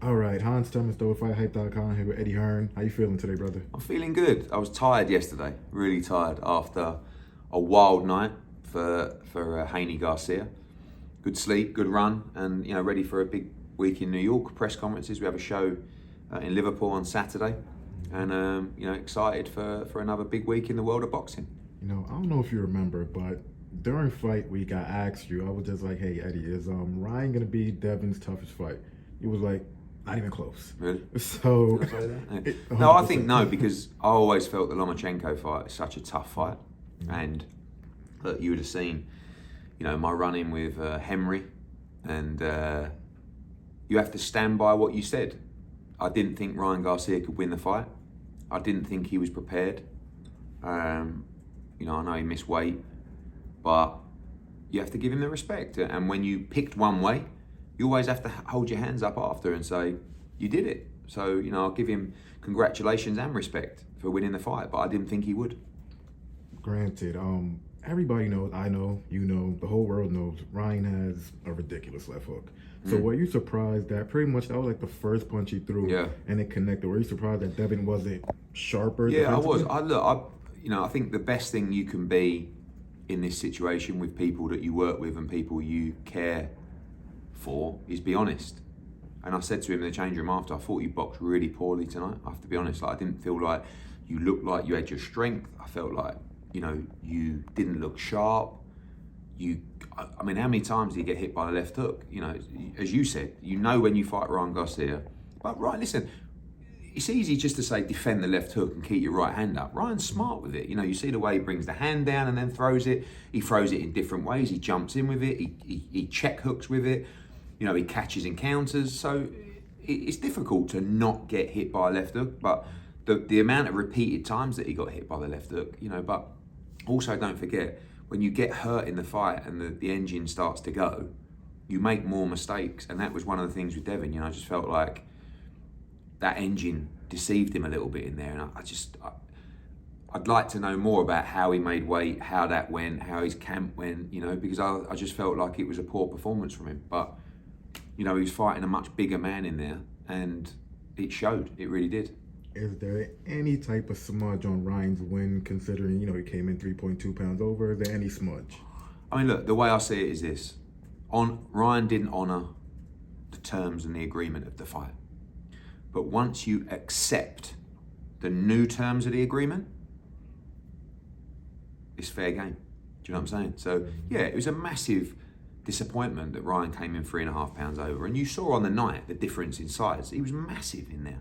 All right, Hans Thomas, FightHype.com here with Eddie Hearn. How you feeling today, brother? I'm feeling good. I was tired yesterday, really tired after a wild night for Haney Garcia. Good sleep, good run, and ready for a big week in New York. Press conferences. We have a show in Liverpool on Saturday, and excited for another big week in the world of boxing. I don't know if you remember, but during fight week, I asked you. I was just like, "Hey, Eddie, is Ryan gonna be Devin's toughest fight?" He was like, "Not even close." Really? So, Did I say that? No, I think no, because I always felt the Lomachenko fight is such a tough fight, and you would have seen, my run-in with Henry, and you have to stand by what you said. I didn't think Ryan Garcia could win the fight. I didn't think he was prepared. I know he missed weight, but you have to give him the respect. And when you picked one way, you always have to hold your hands up after and say, you did it. So, I'll give him congratulations and respect for winning the fight, but I didn't think he would. Granted, everybody knows, I know, the whole world knows, Ryan has a ridiculous left hook. So were you surprised that pretty much that was like the first punch he threw and it connected? Were you surprised that Devin wasn't sharper? Yeah, I was. I think the best thing you can be in this situation with people that you work with and people you care for is be honest. And I said to him in the change room after, I thought you boxed really poorly tonight. I have to be honest. I didn't feel like you looked like you had your strength. I felt like, you didn't look sharp. How many times did you get hit by the left hook? As you said, when you fight Ryan Garcia. But right, listen, it's easy just to say defend the left hook and keep your right hand up. Ryan's smart with it. You see the way he brings the hand down and then throws it. He throws it in different ways. He jumps in with it. He check hooks with it. He catches and counters. So it's difficult to not get hit by a left hook. But the amount of repeated times that he got hit by the left hook, but also don't forget, when you get hurt in the fight and the engine starts to go, you make more mistakes. And that was one of the things with Devin. I just felt like that engine deceived him a little bit in there. And I'd like to know more about how he made weight, how that went, how his camp went, because I just felt like it was a poor performance from him. But, he was fighting a much bigger man in there, and it showed. It really did. Is there any type of smudge on Ryan's win, considering, he came in 3.2 pounds over? Is there any smudge? Look, the way I see it is this. Ryan didn't honour the terms and the agreement of the fight. But once you accept the new terms of the agreement, it's fair game. Do you know what I'm saying? So, yeah, it was a massive disappointment that Ryan came in 3.5 pounds over. And you saw on the night the difference in size. He was massive in there.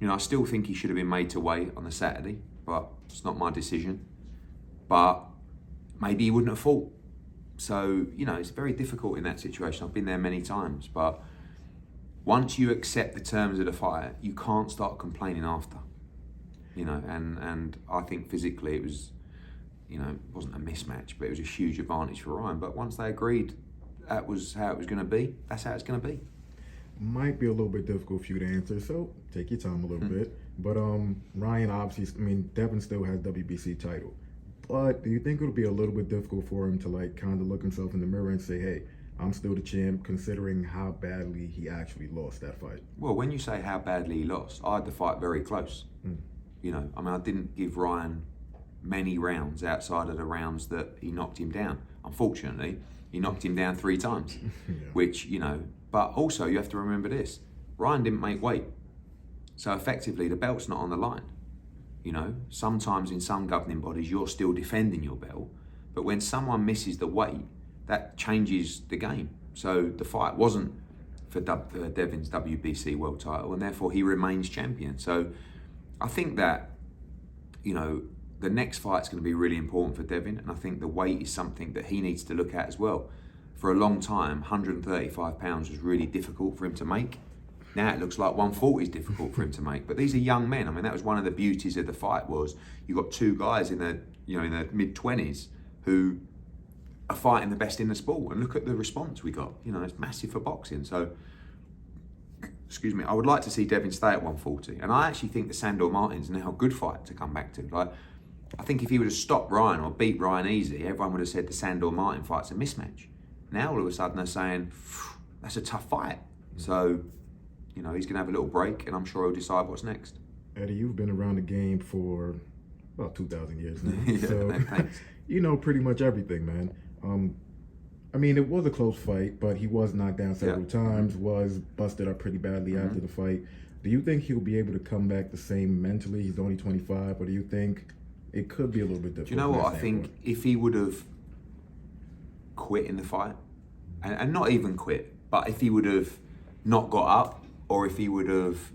I still think he should have been made to weigh on the Saturday, but it's not my decision. But maybe he wouldn't have fought. So, it's very difficult in that situation. I've been there many times, but once you accept the terms of the fight, you can't start complaining after. And I think physically it was, it wasn't a mismatch, but it was a huge advantage for Ryan. But once they agreed that was how it was going to be, that's how it's going to be. Might be a little bit difficult for you to answer, so take your time a little bit. But Ryan obviously, Devin still has WBC title. But do you think it'll be a little bit difficult for him to kind of look himself in the mirror and say, hey, I'm still the champ, considering how badly he actually lost that fight? Well, when you say how badly he lost, I had the fight very close. I didn't give Ryan many rounds outside of the rounds that he knocked him down. Unfortunately, he knocked him down 3 times, which, but also you have to remember this. Ryan didn't make weight. So effectively, the belt's not on the line. Sometimes in some governing bodies, you're still defending your belt, but when someone misses the weight, that changes the game. So the fight wasn't for Devin's WBC world title, and therefore he remains champion. So I think that, the next fight's going to be really important for Devin, and I think the weight is something that he needs to look at as well. For a long time, 135 pounds was really difficult for him to make. Now it looks like 140 is difficult for him to make. But these are young men. That was one of the beauties of the fight, was you got 2 guys in their mid-20s who are fighting the best in the sport. And look at the response we got. It's massive for boxing. So, excuse me, I would like to see Devin stay at 140. And I actually think the Sandor Martin's now a good fight to come back to. I think if he would have stopped Ryan or beat Ryan easy, everyone would have said the Sandor Martin fight's a mismatch. Now all of a sudden they're saying, that's a tough fight. So he's going to have a little break, and I'm sure he'll decide what's next. Eddie, you've been around the game for about 2,000 years now. Yeah, So, thanks. you know pretty much everything, man. I mean, it was a close fight, but he was knocked down several times, was busted up pretty badly after the fight. Do you think he'll be able to come back the same mentally? He's only 25, or do you think it could be a little bit different? Do you know what? I think if he would have quit in the fight, and not even quit, but if he would have not got up, or if he would have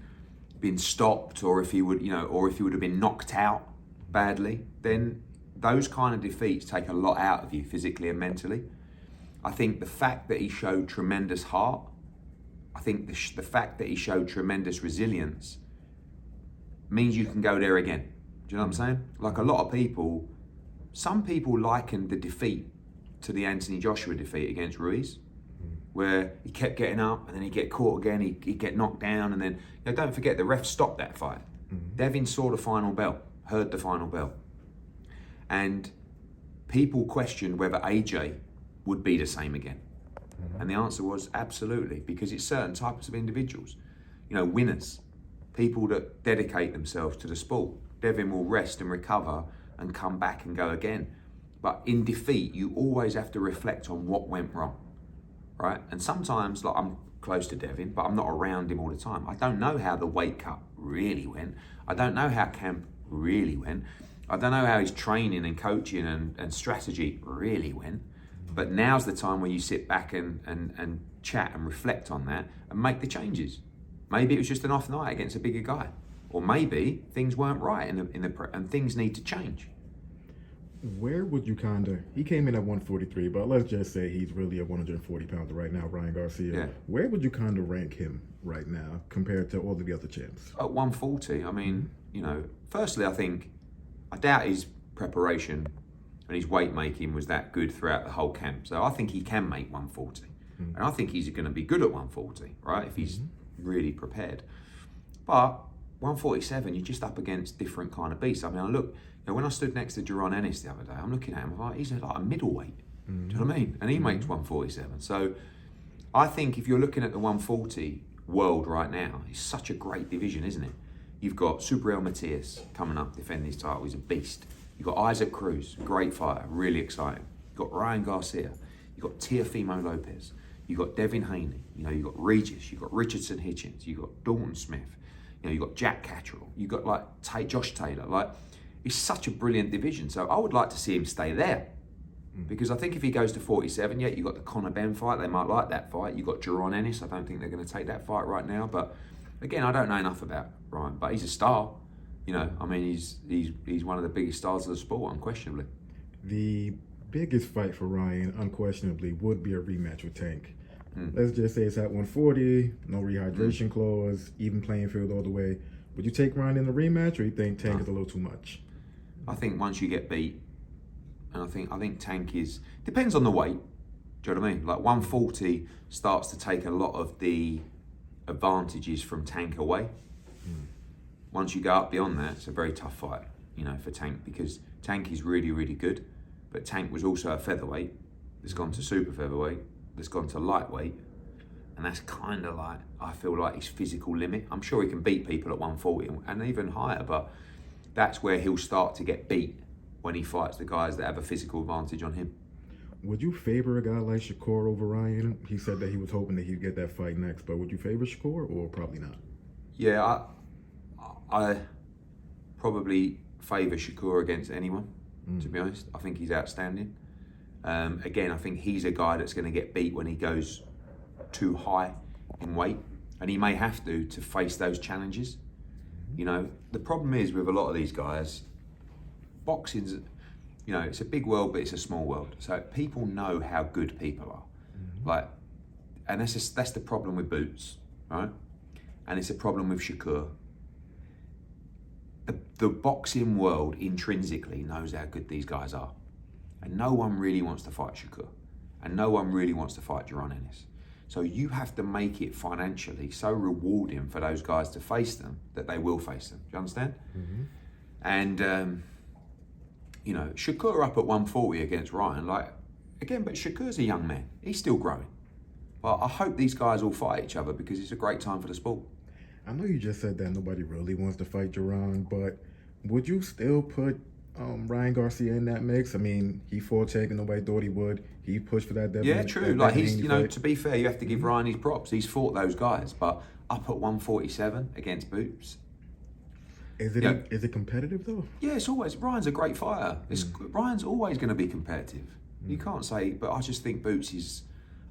been stopped, or if he would, or if he would have been knocked out badly, then those kind of defeats take a lot out of you physically and mentally. I think the fact that he showed tremendous heart, I think the fact that he showed tremendous resilience means you can go there again. Do you know what I'm saying? Like a lot of people, some people likened the defeat to the Anthony Joshua defeat against Ruiz, where he kept getting up and then he'd get caught again, he'd get knocked down, and then, don't forget, the ref stopped that fight. Devin saw the final bell, heard the final bell. And people questioned whether AJ would be the same again. And the answer was absolutely, because it's certain types of individuals. Winners, people that dedicate themselves to the sport. Devin will rest and recover and come back and go again. But in defeat, you always have to reflect on what went wrong, right? And sometimes, like, I'm close to Devin, but I'm not around him all the time. I don't know how the weight cut really went. I don't know how camp really went. I don't know how his training and coaching and strategy really went. But now's the time where you sit back and chat and reflect on that and make the changes. Maybe it was just an off night against a bigger guy, or maybe things weren't right and things need to change. Where would you he came in at 143, but let's just say he's really at 140 pounds right now, Ryan Garcia. Yeah. Where would you rank him right now compared to all of the other champs? At 140, I mean, firstly, I doubt his preparation and his weight making was that good throughout the whole camp. So I think he can make 140. And I think he's going to be good at 140, right? If he's really prepared. But 147, you're just up against different kind of beasts. I mean, I look, when I stood next to Jaron Ennis the other day, I'm looking at him, I'm like, he's like a middleweight. Do you know what I mean? And he makes 147. So I think if you're looking at the 140 world right now, it's such a great division, isn't it? You've got Subriel Matias coming up, defending his title. He's a beast. You've got Isaac Cruz, great fighter, really exciting. You've got Ryan Garcia. You've got Teofimo Lopez. You've got Devin Haney. You've got Regis. You've got Richardson Hitchens. You've got Dalton Smith. You've got Jack Catterall. You've got Josh Taylor. It's such a brilliant division. So I would like to see him stay there. Because I think if he goes to 47, you've got the Conor Benn fight. They might like that fight. You've got Jaron Ennis. I don't think they're going to take that fight right now. But again, I don't know enough about Ryan. But he's a star. I mean, he's one of the biggest stars of the sport, unquestionably. The biggest fight for Ryan, unquestionably, would be a rematch with Tank. Let's just say it's at 140, no rehydration clause, even playing field all the way. Would you take Ryan in the rematch, or you think Tank is a little too much? I think once you get beat, and I think Tank depends on the weight. Do you know what I mean? Like 140 starts to take a lot of the advantages from Tank away. Once you go up beyond that, it's a very tough fight, for Tank, because Tank is really, really good. But Tank was also a featherweight that's gone to super featherweight, that's gone to lightweight. And that's kind of I feel like his physical limit. I'm sure he can beat people at 140 and even higher, but that's where he'll start to get beat when he fights the guys that have a physical advantage on him. Would you favor a guy like Shakur over Ryan? He said that he was hoping that he'd get that fight next, but would you favor Shakur, or probably not? Yeah, I probably favour Shakur against anyone, to be honest. I think he's outstanding. Again, I think he's a guy that's going to get beat when he goes too high in weight, and he may have to face those challenges. The problem is with a lot of these guys, boxing's, it's a big world, but it's a small world. So people know how good people are. And that's the problem with Boots, right? And it's a problem with Shakur. The boxing world intrinsically knows how good these guys are. And no one really wants to fight Shakur. And no one really wants to fight Jaron Ennis. So you have to make it financially so rewarding for those guys to face them that they will face them. Do you understand? And, Shakur up at 140 against Ryan, but Shakur's a young man. He's still growing. But I hope these guys all fight each other because it's a great time for the sport. I know you just said that nobody really wants to fight Jerron, but would you still put Ryan Garcia in that mix? I mean, he fought Tank and nobody thought he would. He pushed for that Devin. Yeah, true. That Like Devin he's, Haney you know, fight. to be fair, you have to give Ryan his props. He's fought those guys, but up at 147 against Boots. Is it Yeah. is it competitive though? Yeah, it's always Ryan's a great fighter. Ryan's always going to be competitive. You can't say, but I just think Boots is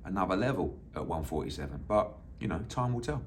another level at 147. But you know, time will tell.